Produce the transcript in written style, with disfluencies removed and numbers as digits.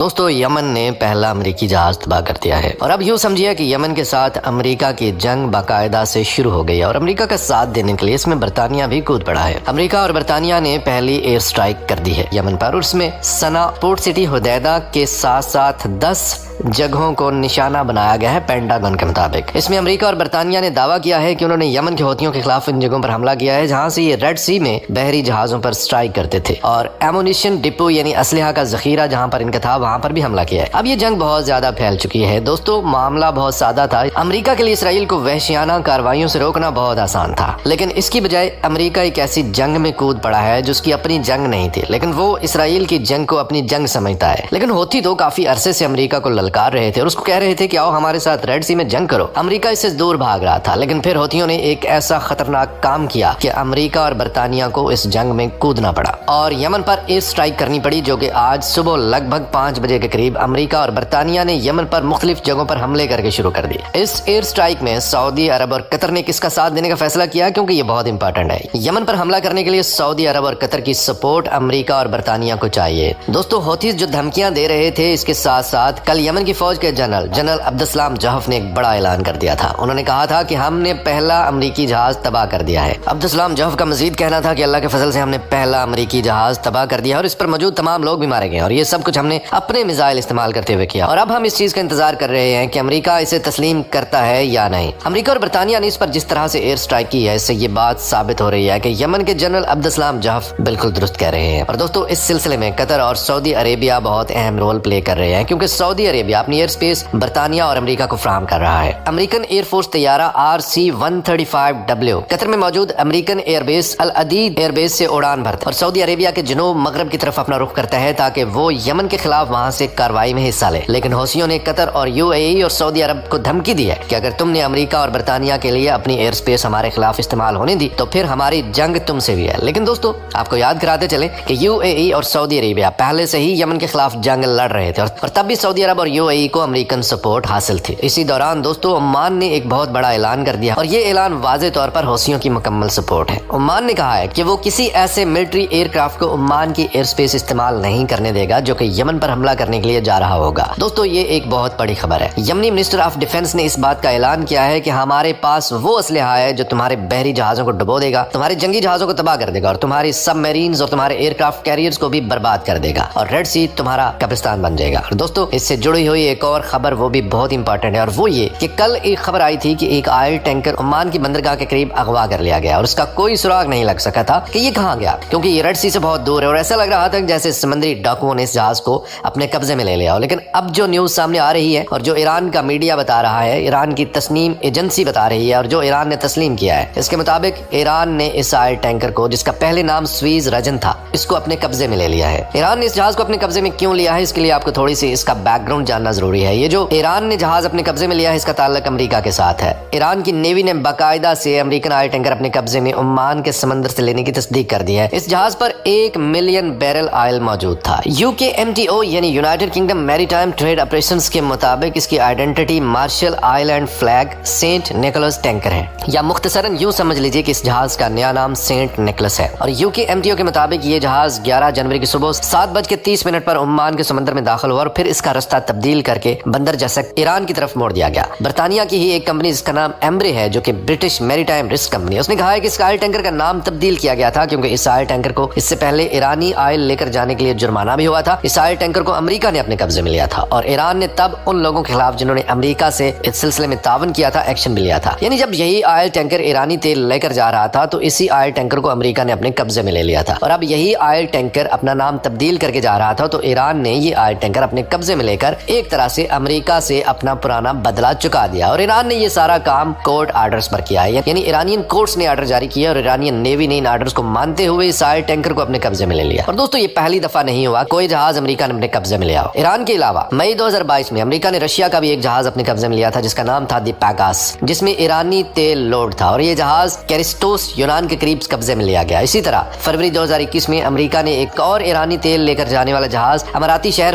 دوستو یمن نے پہلا امریکی جہاز تباہ کر دیا ہے اور اب یوں سمجھیے کہ یمن کے ساتھ امریکہ کی جنگ باقاعدہ سے شروع ہو گئی ہے اور امریکہ کا ساتھ دینے کے لیے اس میں برطانیہ بھی کود پڑا ہے۔ امریکہ اور برطانیہ نے پہلی ایئر سٹرائک کر دی ہے یمن پر، اور اس میں صنع، پورٹ سٹی حدیدہ کے ساتھ ساتھ 10 جگہوں کو نشانہ بنایا گیا ہے پینٹاگن کے مطابق۔ اس میں امریکہ اور برطانیہ نے دعویٰ کیا ہے کہ انہوں نے یمن کے حوثیوں کے خلاف ان جگہوں پر حملہ کیا ہے جہاں سے یہ ریڈ سی میں بحری جہازوں پر سٹرائک کرتے تھے، اور ایمونیشن ڈپو یعنی اسلحہ کا ذخیرہ جہاں پر ان کا تھا وہاں پر بھی حملہ کیا ہے۔ اب یہ جنگ بہت زیادہ پھیل چکی ہے دوستو، معاملہ بہت سادہ تھا۔ امریکہ کے لیے اسرائیل کو وحشیانہ کارروائیوں سے روکنا بہت آسان تھا، لیکن اس کی بجائے امریکہ ایک ایسی جنگ میں کود پڑا ہے جو اس کی اپنی جنگ نہیں تھی، لیکن وہ اسرائیل کی جنگ کو اپنی جنگ سمجھتا ہے۔ لیکن ہوتی تو کافی عرصے سے امریکہ کو للکار رہے تھے اور اس کو کہہ رہے تھے کہ آؤ ہمارے ساتھ ریڈ سی میں جنگ کرو۔ امریکہ اس سے دور بھاگ رہا تھا، لیکن پھر ہوتیوں نے ایک ایسا خطرناک کام کیا کہ امریکہ اور برطانیہ کو اس جنگ میں کودنا پڑا اور یمن پر ایئر سٹرائک کرنی پڑی، جو کہ آج صبح لگ بھگ 5 بجے کے قریب امریکہ اور برطانیہ نے یمن پر مختلف جگہوں پر حملے کر کے شروع کر دی۔ اس ایئر سٹرائک میں سعودی عرب اور قطر نے کس کا ساتھ دینے کا فیصلہ کیا کیونکہ یہ بہت امپورٹنٹ ہے۔ یمن پر حملہ کرنے کے لیے سعودی عرب اور قطر کی سپورٹ امریکہ اور برطانیہ کو چاہیے۔ دوستو ہوتیز جو دھمکیاں دے رہے تھے، اس کے ساتھ ساتھ کل یمن کی فوج کے جنرل عبدالسلام جوہف نے ایک بڑا اعلان کر دیا تھا۔ انہوں نے کہا تھا کہ ہم نے پہلا امریکی جہاز تباہ کر دیا ہے۔ عبدالسلام جوہف کا مزید کہنا تھا کہ اللہ کے فضل سے ہم نے پہلا امریکی جہاز تباہ کر دیا اور اس پر موجود تمام لوگ بھی مارے گئے، اور یہ سب کچھ ہم نے اپنے میزائل استعمال کرتے ہوئے کیا، اور اب ہم اس چیز کا انتظار کر رہے ہیں کہ امریکہ اسے تسلیم کرتا ہے یا نہیں۔ امریکہ اور برطانیہ نے اس پر جس طرح سے ایئر سٹرائک کی ہے، اس سے یہ بات ثابت ہو رہی ہے کہ یمن کے جنرل عبدالسلام جوہف بالکل درست کہہ رہے ہیں۔ اور دوستو اس سلسلے میں قطر اور سعودی عربیہ بہت اہم رول پلے کر رہے ہیں، کیونکہ سعودی عربیہ اپنی ایئر سپیس برطانیہ اور امریکہ کو فراہم کر رہا ہے۔ امریکن ایئر فورس طیارہ RC-135W قطر میں موجود American air base Al Udeid air base سے اڑان بھرتا اور سعودی عربیہ کے جنوب مغرب کی طرف اپنا رخ کرتا ہے تاکہ وہ یمن کے خلاف وہاں سے کارروائی میں حصہ لے۔ لیکن حوثیوں نے قطر اور UAE اور سعودی عرب کو دھمکی دی ہے کہ اگر تم نے امریکہ اور برطانیہ کے لیے اپنی ایئر سپیس ہمارے خلاف استعمال ہونے دی تو پھر ہماری جنگ تم سے بھی ہے۔ لیکن دوستو آپ کو یاد کراتے چلیں کہ UAE اور سعودی عربیہ پہلے سے ہی یمن کے خلاف جنگ لڑ رہے تھے اور تب بھی سعودی عرب اور UAE کو امریکن سپورٹ حاصل تھی۔ اسی دوران دوستو عمان نے ایک بہت بڑا اعلان کر دیا، اور یہ اعلان واضح طور پر حوثیوں کی مکمل سپورٹ ہے۔ عمان نے کہا ہے کہ وہ کسی ایسے ملٹری ایئر کرافٹ کو عمان کی ایئر سپیس استعمال نہیں کرنے دے گا جو کہ یمن پر حملہ کرنے کے لیے جا رہا ہوگا۔ دوستو یہ ایک بہت بڑی خبر ہے۔ یمنی منسٹر آف ڈیفنس نے اس بات کا اعلان کیا ہے کہ ہمارے پاس وہ اسلحہ ہے جو تمہارے بحری جہازوں کو ڈبو دے گا، تمہارے جنگی جہازوں کو تباہ کر دے گا، اور تمہاری سب میرینز اور تمہارے ایئر کرافٹ کیریئرز کو بھی برباد کر دے گا، اور ریڈ سی تمہارا قبرستان بن جائے گا۔ اور دوستو اس سے جڑی ہوئی ایک اور خبر وہ بھی بہت امپورٹنٹ ہے، اور وہ یہ کہ کل ایک خبر آئی تھی کہ ایک آئل ٹینکر عمان کی بندرگاہ کے قریب اغوا کر لیا گیا اور اس کا کوئی سراغ نہیں لگ سکا تھا کہ یہ کہاں گیا، کیونکہ یہ ریڈ سی سے بہت دور ہے، اور ایسا لگ رہا تھا جیسے سمندری ڈاکوؤں نے اس جہاز کو اپنے قبضے میں لے لیا۔ لیکن اب جو نیوز سامنے آ رہی ہے اور جو ایران کا میڈیا بتا رہا ہے، ایران کی تسنیم ایجنسی بتا رہی ہے، اور جو ایران نے تسلیم کیا ہے، اس کے مطابق ایران نے اس آئل ٹینکر کو، جس کا پہلے نام سویز رجن تھا، اس کو اپنے قبضے میں لے لیا ہے۔ ایران نے اس جہاز کو اپنے قبضے میں کیوں لیا ہے، اس کے لیے آپ کو تھوڑی سی اس کا بیک گراؤنڈ جاننا ضروری ہے۔ یہ جو ایران نے جہاز اپنے قبضے میں لیا ہے، اس کا تعلق امریکہ کے ساتھ ہے۔ ایران کی نیوی نے باقاعدہ سے امریکن آئل ٹینکر اپنے قبضے میں عمان کے سمندر سے لینے کی تصدیق کر دی ہے۔ اس جہاز پر 1 ملین بیرل آئل موجود تھا۔ UKMTO یعنی United Kingdom maritime trade operations کے مطابق اس کی identity Marshall Island flag Saint Nicholas tanker ہے، یا مختصراً یوں سمجھ لیجئے کہ اس جہاز کا نیا نام سینٹ نیکولس ہے۔ اور UKMTO کے مطابق یہ جہاز 11 جنوری کی صبح 7:30 پر عمان کے سمندر میں داخل ہوا، اور پھر اس کا راستہ تبدیل کر کے بندر جسک ایران کی طرف موڑ دیا گیا۔ برطانیہ کی ہی ایک کمپنی جس کا نام ایمبرے ہے، جو کہ برٹش میری ٹائم رسک کمپنی، اس نے کہا ہے کہ اس آئل ٹینکر کا نام تبدیل کیا گیا تھا کیونکہ اس آئل ٹینکر کو اس سے پہلے ایرانی آئل لے کر جانے کے لیے جرمانہ بھی ہوا تھا۔ اس آئل ٹینکر کو امریکہ نے اپنے قبضے میں لیا تھا، اور ایران نے تب ان لوگوں کے خلاف جنہوں نے امریکہ سے اس سلسلے میں تعاون کیا تھا ایکشن بھی لیا تھا۔ یعنی جب یہی آئل ٹینکر ایرانی تیل لے کر جا رہا تھا تو اسی آئل ٹینکر کو امریکہ نے اپنے قبضے میں لے لیا تھا، اور اب یہی آئل ٹینکر اپنا نام تبدیل کر کے جا رہا تھا، تو ایران نے یہ آئل ٹینکر اپنے قبضے میں لے کر ایک طرح سے امریکہ سے اپنا پرانا بدلہ چکا دیا، اور ایران نے یہ سارا کام کورٹ آرڈرز پر کیا ہے، یعنی ایرانین کورٹس نے آرڈر جاری کیا اور ایرانین نیوی نے ان آرڈرز کو مانتے ہوئے اس آئل ٹینکر کو اپنے قبضے میں لے لیا۔ اور دوستو یہ پہلی دفعہ نہیں ہوا کوئی جہاز امریکہ نے اپنے قبضے میں لیا ہو۔ ایران کے علاوہ مئی 2022 میں امریکہ نے رشیا کا بھی ایک جہاز اپنے قبضے میں لیا تھا جس کا نام تھا دی پیگاس، جس میں ایرانی تیل لوڈ تھا، اور یہ جہاز کیرسٹوس یونان کے قریب قبضے میں لیا گیا۔ اسی طرح فروری 2021 میں امریکہ نے ایک اور ایرانی تیل لے کر جانے والا جہاز اماراتی شہر